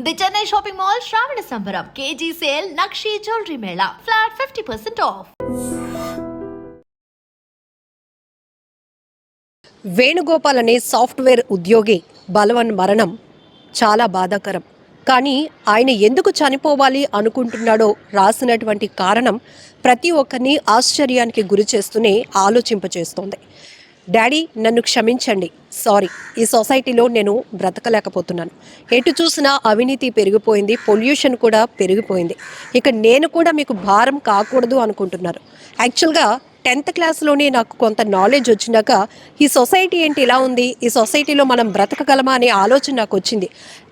The Chennai shopping mall శ్రావణ సంబరం KG sale nakshi jewellery Mela flat 50% of. Venugopal అనే software ఉద్యోగి బలవన్ మరణం చాలా బాధాకరం. కానీ ఆయన ఎందుకు చనిపోవాలి అనుకుంటున్నాడో రాసినటువంటి కారణం ప్రతి ఒక్కరిని ఆశ్చర్యానికి గురి చేస్తూనే ఆలోచింపచేస్తోంది. డాడీ నన్ను క్షమించండి, సారీ, ఈ సొసైటీలో నేను బ్రతకలేకపోతున్నాను. ఎటు చూసినా అవినీతి పెరిగిపోయింది, పొల్యూషన్ కూడా పెరిగిపోయింది. ఇక నేను కూడా మీకు భారం కాకూడదు అనుకుంటున్నారు. యాక్చువల్గా 10th క్లాస్లోనే నాకు కొంత నాలెడ్జ్ వచ్చినాక ఈ సొసైటీ ఏంటి ఇలా ఉంది, ఈ సొసైటీలో మనం బ్రతకగలమా అనే ఆలోచన నాకు వచ్చింది.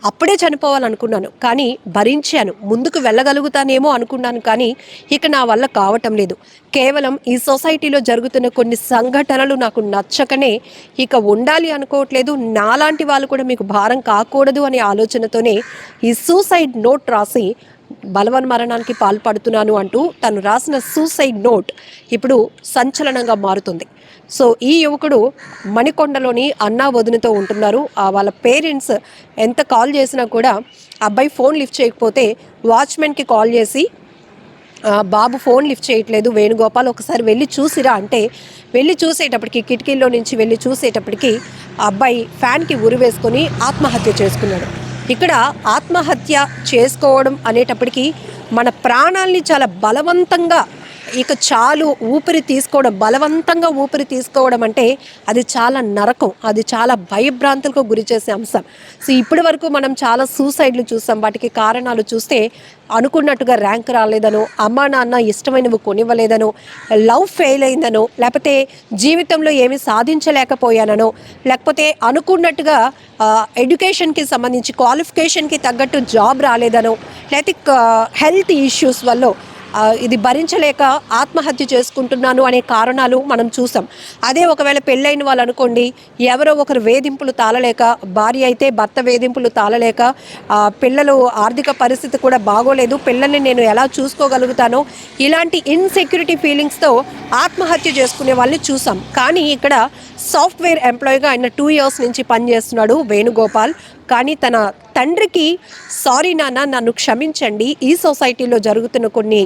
అప్పుడే చనిపోవాలనుకున్నాను, కానీ భరించాను. ముందుకు వెళ్ళగలుగుతానేమో అనుకున్నాను, కానీ ఇక నా వల్ల కావటం లేదు. కేవలం ఈ సొసైటీలో జరుగుతున్న కొన్ని సంఘటనలు నాకు నచ్చకనే ఇక ఉండాలి అనుకోవట్లేదు. నాలాంటి వాళ్ళు కూడా మీకు భారం కాకూడదు అనే ఆలోచనతోనే ఈ సూసైడ్ నోట్ రాసి బలవన్ మరణానికి పాల్పడుతున్నాను అంటూ తను రాసిన సూసైడ్ నోట్ ఇప్పుడు సంచలనంగా మారుతుంది. సో ఈ యువకుడు మణికొండలోని అన్నా వదినతో ఉంటున్నారు. వాళ్ళ పేరెంట్స్ ఎంత కాల్ చేసినా కూడా అబ్బాయి ఫోన్ లిఫ్ట్ చేయకపోతే వాచ్మెన్కి కాల్ చేసి బాబు ఫోన్ లిఫ్ట్ చేయట్లేదు వేణుగోపాల్, ఒకసారి వెళ్ళి చూసిరా అంటే వెళ్ళి చూసేటప్పటికి, కిటికీలో నుంచి వెళ్ళి చూసేటప్పటికి అబ్బాయి ఫ్యాన్కి ఉరి వేసుకొని ఆత్మహత్య చేసుకున్నాడు. ఇక్కడ ఆత్మహత్య చేసుకోవడం అనేటప్పటికీ మన ప్రాణాల్ని చాలా బలవంతంగా ఇక చాలు ఊపిరి తీసుకోవడం, బలవంతంగా ఊపిరి తీసుకోవడం అంటే అది చాలా నరకం, అది చాలా భయభ్రాంతులకు గురి చేసే అంశం. సో ఇప్పటి వరకు మనం చాలా సూసైడ్లు చూసాం. వాటికి కారణాలు చూస్తే అనుకున్నట్టుగా ర్యాంక్ రాలేదనో, అమ్మా నాన్న ఇష్టమైనవి కొనివ్వలేదనో, లవ్ ఫెయిల్ అయిందనో, లేకపోతే జీవితంలో ఏమీ సాధించలేకపోయాననో, లేకపోతే అనుకున్నట్టుగా ఎడ్యుకేషన్కి సంబంధించి క్వాలిఫికేషన్కి తగ్గట్టు జాబ్ రాలేదనో, లేకపోతే హెల్త్ ఇష్యూస్ వల్ల ఇది భరించలేక ఆత్మహత్య చేసుకుంటున్నాను అనే కారణాలు మనం చూసాం. అదే ఒకవేళ పెళ్ళైన వాళ్ళు అనుకోండి, ఎవరో ఒకరు వేధింపులు తాళలేక, భార్య అయితే భర్త వేధింపులు తాళలేక, పిల్లలు ఆర్థిక పరిస్థితి కూడా బాగోలేదు, పిల్లల్ని నేను ఎలా చూసుకోగలుగుతానో, ఇలాంటి ఇన్సెక్యూరిటీ ఫీలింగ్స్తో ఆత్మహత్య చేసుకునే వాళ్ళని చూసాం. కానీ ఇక్కడ సాఫ్ట్వేర్ ఎంప్లాయీగా ఆయన 2 years నుంచి పనిచేస్తున్నాడు వేణుగోపాల్. కానీ తన తండ్రికి సారీ నాన్న, నన్ను క్షమించండి, ఈ సొసైటీలో జరుగుతున్న కొన్ని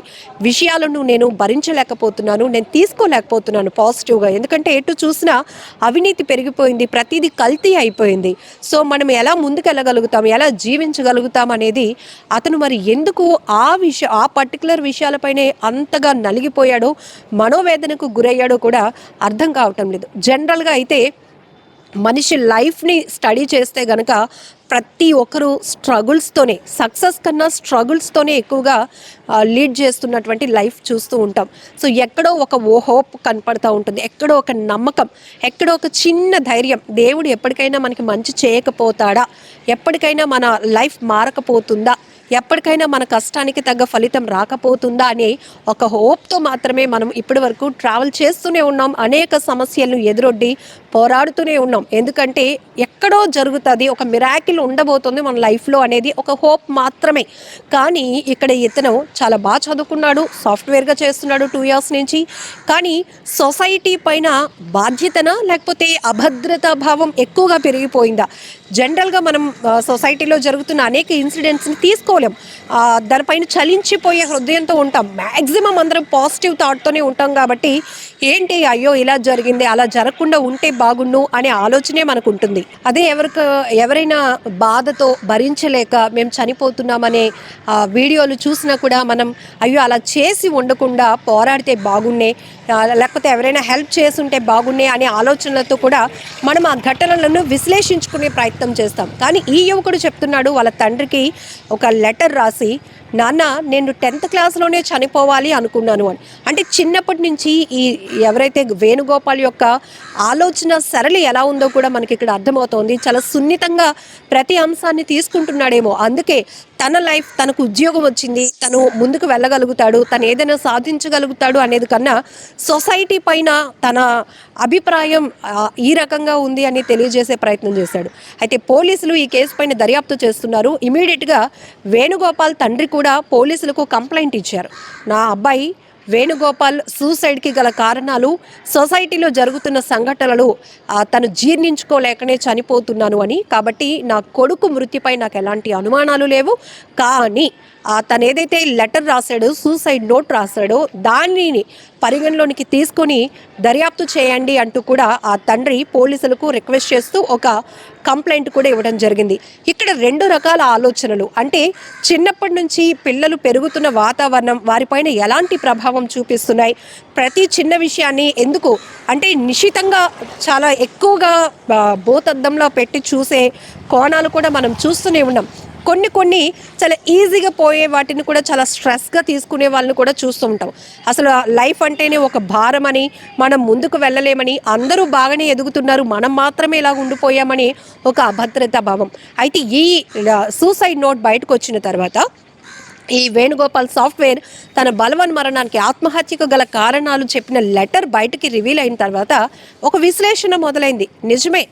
విషయాలను నేను భరించలేకపోతున్నాను, నేను తీసుకోలేకపోతున్నాను పాజిటివ్గా. ఎందుకంటే ఎటు చూసినా అవినీతి పెరిగిపోయింది, ప్రతిదీ కల్తీ అయిపోయింది. సో మనం ఎలా ముందుకెళ్ళగలుగుతాం, ఎలా జీవించగలుగుతాం అనేది అతను మరి ఎందుకు ఆ పర్టికులర్ విషయాలపైనే అంతగా నలిగిపోయాడో, మనోవేదనకు గురయ్యాడో కూడా అర్థం కావటం లేదు. జనరల్గా అయితే మనిషి లైఫ్ని స్టడీ చేస్తే గనక ప్రతి ఒక్కరూ స్ట్రగుల్స్తోనే, సక్సెస్ కన్నా స్ట్రగుల్స్తోనే ఎక్కువగా లీడ్ చేస్తున్నటువంటి లైఫ్ చూస్తూ ఉంటాం. సో ఎక్కడో ఒక హోప్ కనపడుతూ ఉంటుంది, ఎక్కడో ఒక నమ్మకం, ఎక్కడో ఒక చిన్న ధైర్యం, దేవుడు ఎప్పటికైనా మనకి మంచి చేయకపోతాడా, ఎప్పటికైనా మన లైఫ్ మారకపోతుందా, ఎప్పటికైనా మన కష్టానికి తగ్గ ఫలితం రాకపోతుందా అనే ఒక హోప్తో మాత్రమే మనం ఇప్పటి వరకు ట్రావెల్ చేస్తూనే ఉన్నాం. అనేక సమస్యలను ఎదురొడ్డి పోరాడుతూనే ఉన్నాం. ఎందుకంటే ఎక్కడో జరుగుతుంది, ఒక మిరాకిల్ ఉండబోతుంది మన లైఫ్లో అనేది ఒక హోప్ మాత్రమే. కానీ ఇక్కడ ఇతను చాలా బాగా చదువుకున్నాడు, సాఫ్ట్వేర్గా చేస్తున్నాడు 2 years నుంచి. కానీ సొసైటీ పైన బాధ్యతన లేకపోతే అభద్రతా భావం ఎక్కువగా పెరిగిపోయిందా? జనరల్గా మనం సొసైటీలో జరుగుతున్న అనేక ఇన్సిడెంట్స్ని తీసుకోలేం, దానిపైన చలించిపోయే హృదయంతో ఉంటాం. మ్యాక్సిమం అందరం పాజిటివ్ థాట్తోనే ఉంటాం. కాబట్టి ఏంటి, అయ్యో ఇలా జరిగింది, అలా జరగకుండా ఉంటే బాగుండు అనే ఆలోచనే మనకు ఉంటుంది. అదే ఎవరైనా బాధతో భరించలేక మేము చనిపోతున్నామనే వీడియోలు చూసినా కూడా మనం అయ్యో అలా చేసి ఉండకుండా పోరాడితే బాగుండే, లేకపోతే ఎవరైనా హెల్ప్ చేస్తుంటే బాగుండే అనే ఆలోచనలతో కూడా మనం ఆ ఘటనలను విశ్లేషించుకునే ప్రయత్నం చేస్తాం. కానీ ఈ యువకుడు చెప్తున్నాడు వాళ్ళ తండ్రికి ఒక లెటర్ రాసి, నాన్న నేను 10th క్లాస్లోనే చనిపోవాలి అనుకున్నాను అని. అంటే చిన్నప్పటి నుంచి ఎవరైతే వేణుగోపాల్ యొక్క ఆలోచన సరళి ఎలా ఉందో కూడా మనకి ఇక్కడ అర్థమవుతోంది. చాలా సున్నితంగా ప్రతి అంశాన్ని తీసుకుంటున్నాడేమో. అందుకే తన లైఫ్, తనకు ఉద్యోగం వచ్చింది, తను ముందుకు వెళ్ళగలుగుతాడు, తను ఏదైనా సాధించగలుగుతాడు అనేది కన్నా సొసైటీ పైన తన అభిప్రాయం ఈ రకంగా ఉంది అని తెలియజేసే ప్రయత్నం చేశాడు. అయితే పోలీసులు ఈ కేసు పైన దర్యాప్తు చేస్తున్నారు. ఇమీడియట్గా వేణుగోపాల్ తండ్రి కూడా పోలీసులకు కంప్లైంట్ ఇచ్చారు. నా అబ్బాయి వేణుగోపాల్ సూసైడ్కి గల కారణాలు, సొసైటీలో జరుగుతున్న సంఘటనలు తను జీర్ణించుకోలేకనే చనిపోతున్నాను అని. కాబట్టి నా కొడుకు మృతిపై నాకు ఎలాంటి అనుమానాలు లేవు. కానీ తను ఏదైతే లెటర్ రాశాడో, సూసైడ్ నోట్ రాశాడో, దానిని పరిగణలోనికి తీసుకొని దర్యాప్తు చేయండి అంటూ కూడా ఆ తండ్రి పోలీసులకు రిక్వెస్ట్ చేస్తూ ఒక కంప్లైంట్ కూడా ఇవ్వడం జరిగింది. ఇక్కడ రెండు రకాల ఆలోచనలు, అంటే చిన్నప్పటి నుంచి పిల్లలు పెరుగుతున్న వాతావరణం వారిపైన ఎలాంటి ప్రభావం చూపిస్తున్నాయి, ప్రతి చిన్న విషయాన్ని ఎందుకు అంటే నిశితంగా చాలా ఎక్కువగా భూతద్దంలో పెట్టి చూసే కోణాలు కూడా మనం చూస్తూనే ఉన్నాం. కొన్ని చాలా ఈజీగా పోయే వాటిని కూడా చాలా స్ట్రెస్గా తీసుకునే వాళ్ళని కూడా చూస్తూ ఉంటాం. అసలు లైఫ్ అంటేనే ఒక భారం అని, మనం ముందుకు వెళ్ళలేమని, అందరూ బాగానే ఎదుగుతున్నారు, మనం మాత్రమే ఇలా ఉండిపోయామని ఒక అభద్రతా భావం. అయితే ఈ సూసైడ్ నోట్ బయటకు వచ్చిన తర్వాత ఈ వేణుగోపాల్ సాఫ్ట్వేర్ తన బలవన్ మరణానికి ఆత్మహత్యకు గల కారణాలు చెప్పిన లెటర్ బయటికి రివీల్ అయిన తర్వాత ఒక విశ్లేషణ మొదలైంది. నిజమే,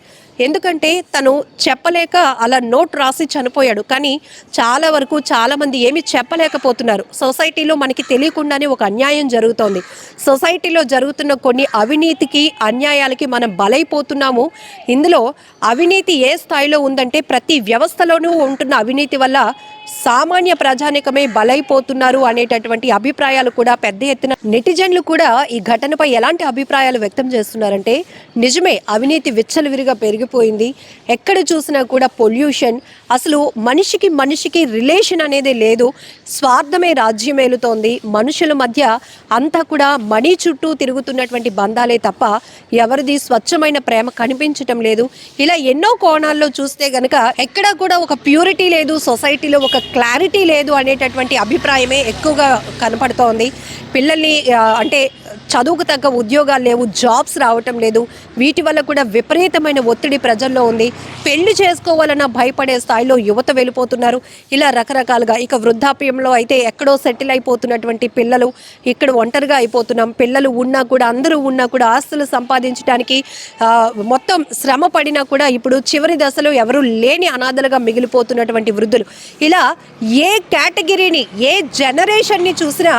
ఎందుకంటే తను చెప్పలేక అలా నోట్ రాసి చనిపోయాడు. కానీ చాలా వరకు చాలామంది ఏమీ చెప్పలేకపోతున్నారు. సొసైటీలో మనకి తెలియకుండానే ఒక అన్యాయం జరుగుతోంది. సొసైటీలో జరుగుతున్న కొన్ని అవినీతికి, అన్యాయాలకి మనం బలైపోతున్నాము. ఇందులో అవినీతి ఏ స్థాయిలో ఉందంటే ప్రతి వ్యవస్థలోనూ ఉంటున్న అవినీతి వల్ల సామాన్య ప్రజానికమే బలైపోతున్నారు అనేటటువంటి అభిప్రాయాలు కూడా పెద్ద ఎత్తున నెటిజన్లు కూడా ఈ ఘటనపై ఎలాంటి అభిప్రాయాలు వ్యక్తం చేస్తున్నారంటే, నిజమే అవినీతి విచ్చలవిరిగా పెరిగిపోయింది. ఎక్కడ చూసినా కూడా పొల్యూషన్, అసలు మనిషికి రిలేషన్ అనేది లేదు, స్వార్థమే రాజ్యం ఏలుతోంది. మనుషుల మధ్య అంతా కూడా మనీ చుట్టూ తిరుగుతున్నటువంటి బంధాలే తప్ప ఎవరిది స్వచ్ఛమైన ప్రేమ కనిపించటం లేదు. ఇలా ఎన్నో కోణాల్లో చూస్తే గనక ఎక్కడా కూడా ఒక ప్యూరిటీ లేదు, సొసైటీలో ఒక క్లారిటీ లేదు అనేటటువంటి అభిప్రాయమే ఎక్కువగా కనపడుతోంది. పిల్లల్ని అంటే చదువుకు తగ్గ ఉద్యోగాలు లేవు, జాబ్స్ రావటం లేదు. వీటి వల్ల కూడా విపరీతమైన ఒత్తిడి ప్రజల్లో ఉంది. పెళ్లి చేసుకోవాలన్నా భయపడే స్థాయిలో యువత వెళ్ళిపోతున్నారు. ఇలా రకరకాలుగా, ఇక వృద్ధాప్యంలో అయితే ఎక్కడో సెటిల్ అయిపోతున్నటువంటి పిల్లలు, ఇక్కడ ఒంటరిగా అయిపోతున్నాం. పిల్లలు ఉన్నా కూడా, అందరూ ఉన్నా కూడా ఆస్తులు సంపాదించడానికి మొత్తం శ్రమ పడినా కూడా ఇప్పుడు చివరి దశలో ఎవరు లేని అనాథలుగా మిగిలిపోతున్నటువంటి వృద్ధులు. ఇలా ఏ కేటగిరీని, ఏ జనరేషన్ని చూసినా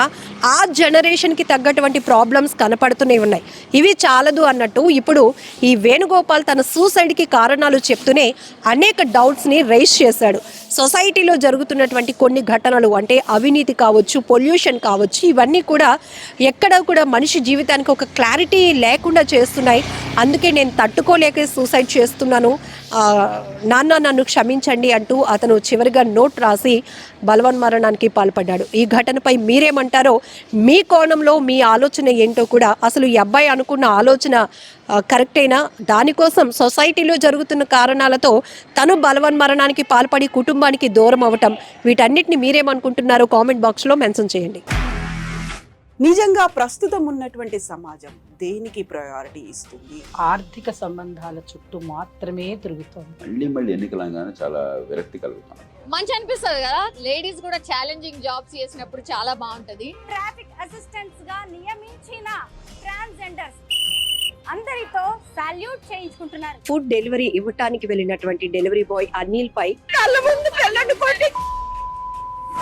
ఆ జనరేషన్కి తగ్గటువంటి ప్రాబ్లమ్స్ కనపడుతూనే ఉన్నాయి. ఇవి చాలదు అన్నట్టు ఇప్పుడు ఈ వేణుగోపాల్ తన సూసైడ్కి కారణాలు చెప్తూనే అనేక డౌట్స్ని రైజ్ చేశాడు. సొసైటీలో జరుగుతున్నటువంటి కొన్ని ఘటనలు, అంటే అవినీతి కావచ్చు, పొల్యూషన్ కావచ్చు, ఇవన్నీ కూడా ఎక్కడ కూడా మనిషి జీవితానికి ఒక క్లారిటీ లేకుండా చేస్తున్నాయి. అందుకే నేను తట్టుకోలేకే సూసైడ్ చేస్తున్నాను, నాన్న నన్ను క్షమించండి అంటూ అతను చివరిగా నోట్ రాసి బలవన్ మరణానికి పాల్పడ్డాడు. ఈ ఘటనపై మీరేమంటారో, మీ కోణంలో మీ ఆలోచన ఏంటో కూడా, అసలు ఈ అబ్బాయి అనుకున్న ఆలోచన కరెక్టేనా, దానికోసం సొసైటీలో జరుగుతున్న కారణాలతో తను బలవన్ మరణానికి పాల్పడి కుటుంబానికి దూరం అవ్వటం, వీటన్నిటిని మీరేమనుకుంటున్నారో కామెంట్ బాక్స్లో మెన్షన్ చేయండి. నిజంగా ప్రస్తుతం ఉన్నటువంటి సమాజం దేనికి ప్రయారిటీ ఇస్తుంది? ఆర్థిక సంబంధాల చుట్టూ మాత్రమే తిరుగుతోంది. మళ్ళీ ఎన్నికలంగానే చాలా విరక్తి కలుగుతాం. మంచి అనిపిస్తుంది కదా, లేడీస్ కూడా ఛాలెంజింగ్ జాబ్స్ చేసినప్పుడు చాలా బాగుంటది. ట్రాఫిక్ అసిస్టెంట్స్ గా నియమించిన ట్రాన్స్జెండర్స్ అందరితో సాల్యూట్ చేయించుకుంటున్నారు. ఫుడ్ డెలివరీ ఇవ్వటానికి వెళ్ళినటువంటి డెలివరీ బాయ్ అనిల్ పై కళ్ళ ముందు